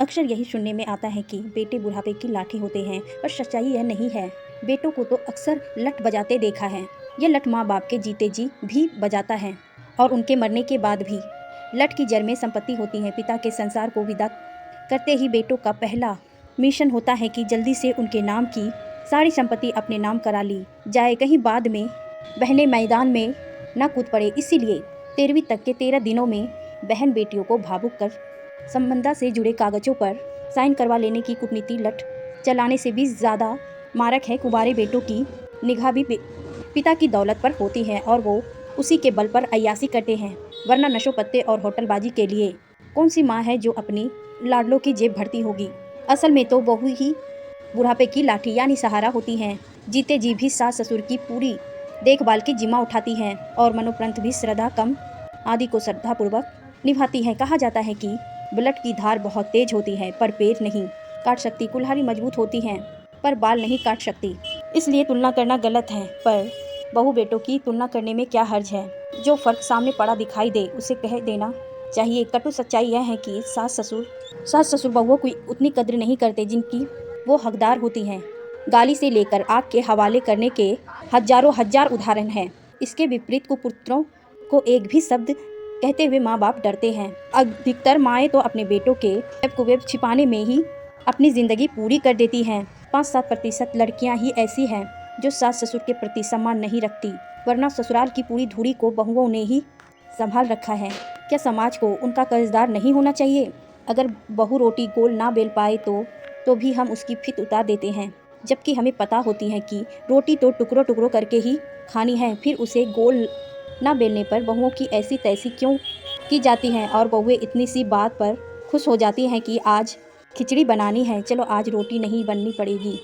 अक्सर यही सुनने में आता है कि बेटे बुढ़ापे की लाठी होते हैं, पर सच्चाई यह नहीं है। बेटों को तो अक्सर लठ बजाते देखा है। यह लठ माँ बाप के जीते जी भी बजाता है और उनके मरने के बाद भी। लठ की जड़ में संपत्ति होती है। पिता के संसार को विदा करते ही बेटों का पहला मिशन होता है कि जल्दी से उनके नाम की सारी संपत्ति अपने नाम करा ली जाए, कहीं बाद में बहनें मैदान में न कूद पड़े। इसीलिए 13वीं तक के 13 दिनों में बहन बेटियों को भावुक कर संबंधा से जुड़े कागजों पर साइन करवा लेने की कूटनीति लठ चलाने से भी ज़्यादा मारक है। कुंवारे बेटों की निगाह भी पिता की दौलत पर होती है और वो उसी के बल पर अय्यासी करते हैं, वरना नशो पत्ते और होटलबाजी के लिए कौन सी माँ है जो अपनी लाडलों की जेब भरती होगी। असल में तो बहू ही बुढ़ापे की लाठी यानी सहारा होती हैं। जीते जी भी सास ससुर की पूरी देखभाल की जिम्मा उठाती हैं और मनोप्रांत भी श्रद्धा कम आदि को श्रद्धापूर्वक निभाती हैं। कहा जाता है कि ब्लड की धार बहुत तेज होती है पर पैर नहीं काट सकती, कुल्हाड़ी मजबूत होती है पर बाल नहीं काट सकती। इसलिए तुलना करना गलत है, पर बहू बेटों की तुलना करने में क्या हर्ज है। जो फर्क सामने पड़ा दिखाई दे उसे कह देना चाहिए। कटु सच्चाई यह है कि सास ससुर बहुओं की उतनी कद्र नहीं करते जिनकी वो हकदार होती हैं। गाली से लेकर आग के हवाले करने के हजारों उदाहरण हैं। इसके विपरीत कुपुत्रों को एक भी शब्द कहते हुए माँ बाप डरते हैं। अधिकतर माएँ तो अपने बेटों के ऐब कुवैब छिपाने में ही अपनी ज़िंदगी पूरी कर देती हैं। 5-7% लड़कियाँ ही ऐसी हैं जो सास ससुर के प्रति सम्मान नहीं रखती, वरना ससुराल की पूरी धुरी को बहुओं ने ही संभाल रखा है। क्या समाज को उनका कर्जदार नहीं होना चाहिए? अगर बहू रोटी गोल ना बेल पाए तो भी हम उसकी फित उतार देते हैं, जबकि हमें पता होती है कि रोटी तो टुकड़ों टुकड़ों करके ही खानी है। फिर उसे गोल ना बेलने पर बहुओं की ऐसी तैसी क्यों की जाती हैं और बहुएं इतनी सी बात पर खुश हो जाती हैं कि आज खिचड़ी बनानी है, चलो आज रोटी नहीं बननी पड़ेगी।